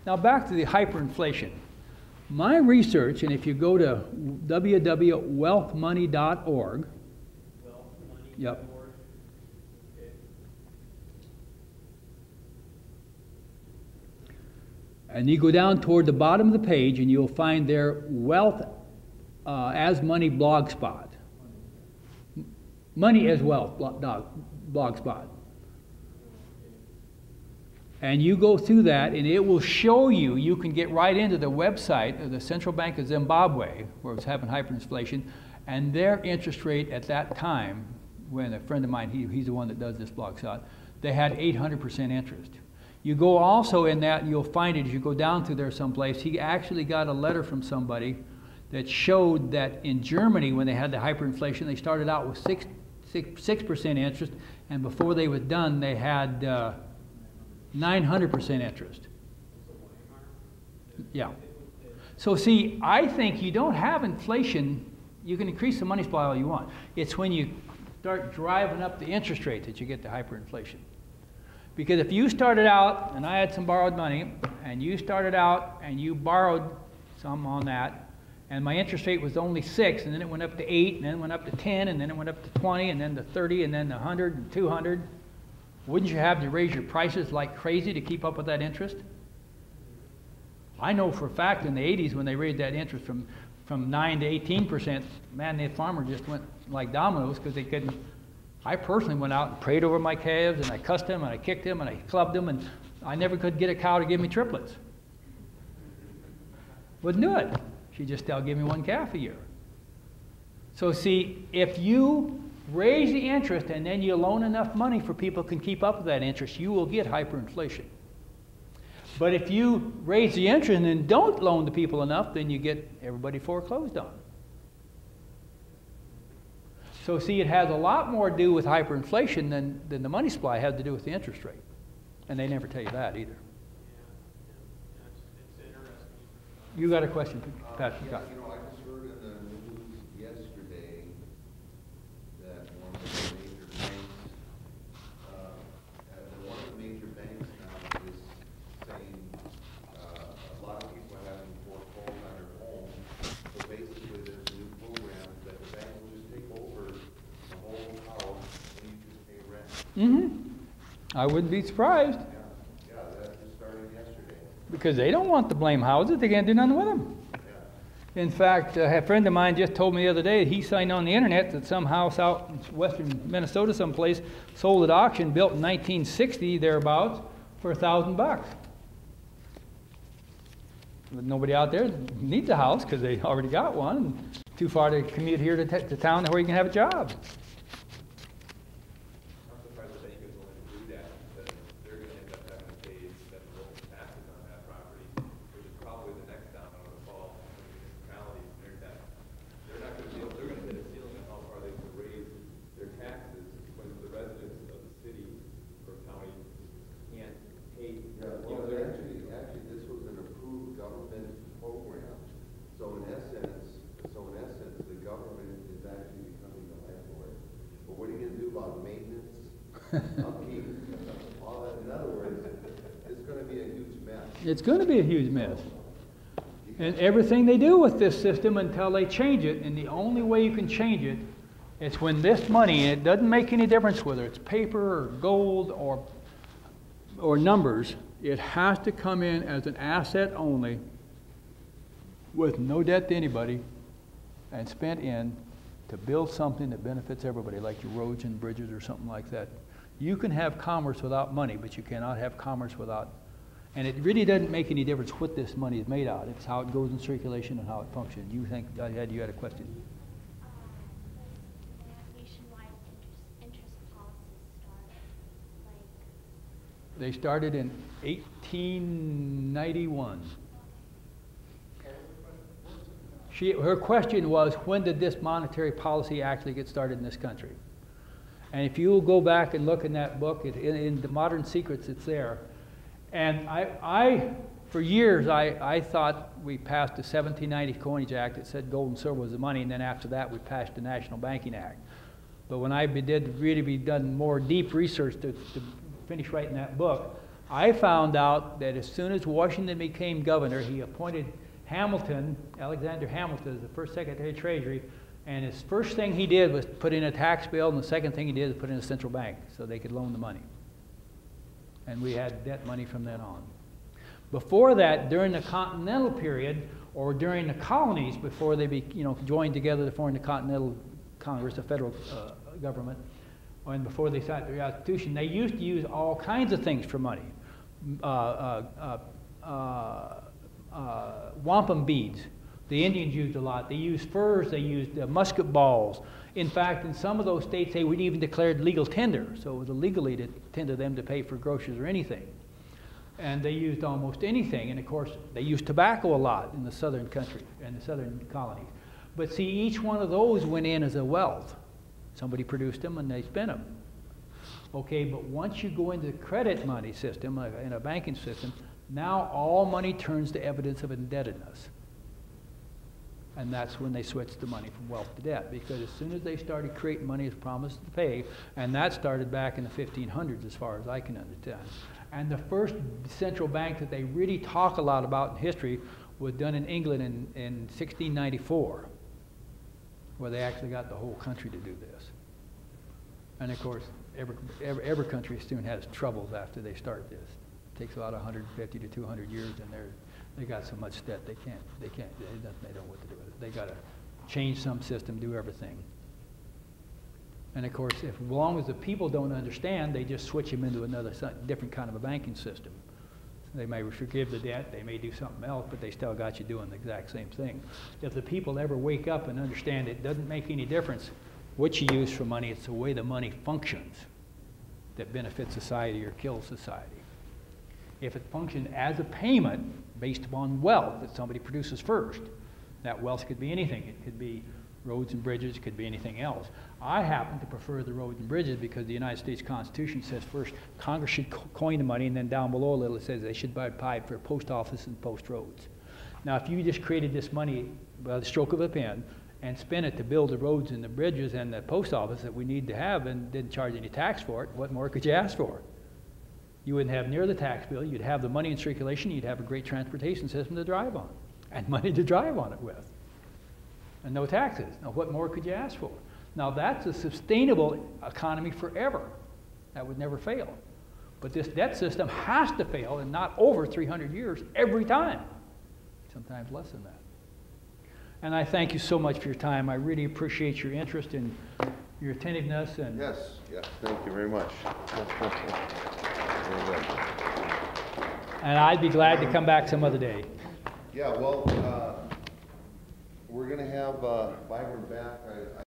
Now back to the hyperinflation. My research, and if you go to www.wealthmoney.org, yep. Okay. And you go down toward the bottom of the page and you'll find their Wealth as Money blog spot. Money as Wealth blog spot. And you go through that and it will show you, you can get right into the website of the Central Bank of Zimbabwe, where it was having hyperinflation, and their interest rate at that time, when a friend of mine, he's the one that does this blog spot, they had 800% interest. You go also in that, and you'll find it as you go down through there someplace, he actually got a letter from somebody that showed that in Germany, when they had the hyperinflation, they started out with 6% interest, and before they was done, they had 900% interest. Yeah. So see, I think you don't have inflation, you can increase the money supply all you want. It's when you start driving up the interest rate that you get the hyperinflation. Because if you started out, and I had some borrowed money, and you started out and you borrowed some on that, and my interest rate was only 6, and then it went up to 8, and then it went up to 10, and then it went up to 20, and then to 30, and then to 100 and 200, wouldn't you have to raise your prices like crazy to keep up with that interest? I know for a fact in the 80s when they raised that interest from 9 to 18%, man, the farmer just went like dominoes because they couldn't. I personally went out and prayed over my calves, and I cussed them, and I kicked them, and I clubbed them, and I never could get a cow to give me triplets. Wouldn't do it. She just still give me one calf a year. So see, if you raise the interest and then you loan enough money for people can keep up with that interest, you will get hyperinflation. But if you raise the interest and then don't loan the people enough, then you get everybody foreclosed on. So see, it has a lot more to do with hyperinflation than the money supply has to do with the interest rate. And they never tell you that either. It's interesting. You got a question, Patrick? Yeah, you know, I just heard in the news yesterday that one of the major banks now is saying a lot of people are having foreclosed on their home. So basically, there's a new program that the bank will just take over the whole house and you just pay rent. Mm-hmm. I wouldn't be surprised. Yeah, that just started yesterday. Because they don't want to blame houses. They can't do nothing with them. In fact, a friend of mine just told me the other day he signed on the internet that some house out in western Minnesota someplace sold at auction, built in 1960 thereabouts, for $1,000. But nobody out there needs a house because they already got one. And too far to commute here to town where you can have a job. I'm surprised the bank is willing to do that because they're going to end up having to pay federal taxes on that property, which is probably the next domino to fall. Municipalities, they're not going to be able, they're going to hit a ceiling on how far they can raise their taxes when the residents of the city or county can't pay. Yeah, well, actually, this was an approved government program. So in essence, the government is actually becoming the landlord. But what are you going to do about maintenance, upkeep, all that? In other words, it's going to be a huge mess. It's going to be a huge mess. And everything they do with this system until they change it, and the only way you can change it is when this money, and it doesn't make any difference whether it's paper or gold or numbers, it has to come in as an asset only with no debt to anybody and spent in to build something that benefits everybody, like your roads and bridges or something like that. You can have commerce without money, but you cannot have commerce without. And it really doesn't make any difference what this money is made out. It's how it goes in circulation and how it functions. You think you had a question? Nationwide interest policies started? They started in 1891. Her question was, when did this monetary policy actually get started in this country? And if you go back and look in that book, in the Modern Secrets, it's there. And for years, I thought we passed the 1790 Coinage Act that said gold and silver was the money, and then after that we passed the National Banking Act. But when I did really done more deep research to finish writing that book, I found out that as soon as Washington became governor, he appointed Hamilton, Alexander Hamilton, as the first Secretary of Treasury, and his first thing he did was put in a tax bill, and the second thing he did was put in a central bank so they could loan the money. And we had debt money from then on. Before that, during the Continental period, or during the colonies, before they joined together to form the Continental Congress, the federal government, and before they signed the Constitution, they used to use all kinds of things for money. Wampum beads. The Indians used a lot. They used furs. They used musket balls. In fact, in some of those states, they would even declare legal tender. So it was illegally to tender them to pay for groceries or anything. And they used almost anything. And of course, they used tobacco a lot in the southern country and the southern colonies. But see, each one of those went in as a wealth. Somebody produced them and they spent them. Okay, but once you go into the credit money system, in a banking system, now all money turns to evidence of indebtedness. And that's when they switched the money from wealth to debt, because as soon as they started creating money as promised to pay, and that started back in the 1500s as far as I can understand. And the first central bank that they really talk a lot about in history was done in England in 1694, where they actually got the whole country to do this. And of course, every country soon has troubles after they start this. It takes about 150 to 200 years, and they got so much debt they don't know what to do with it. They got to change some system, do everything. And of course, as long as the people don't understand, they just switch them into another different kind of a banking system. They may forgive the debt, they may do something else, but they still got you doing the exact same thing. If the people ever wake up and understand it doesn't make any difference what you use for money, it's the way the money functions that benefits society or kills society. If it functioned as a payment based upon wealth that somebody produces first, that wealth could be anything. It could be roads and bridges, it could be anything else. I happen to prefer the roads and bridges because the United States Constitution says first Congress should coin the money, and then down below a little it says they should provide for post office and post roads. Now if you just created this money by the stroke of a pen and spent it to build the roads and the bridges and the post office that we need to have and didn't charge any tax for it, what more could you ask for? You wouldn't have near the tax bill, you'd have the money in circulation, you'd have a great transportation system to drive on, and money to drive on it with, and no taxes. Now what more could you ask for? Now that's a sustainable economy forever. That would never fail. But this debt system has to fail, and not over 300 years every time, sometimes less than that. And I thank you so much for your time. I really appreciate your interest and your attentiveness. And yes, thank you very much. And I'd be glad to come back some other day. Yeah, well, we're going to have Byron back.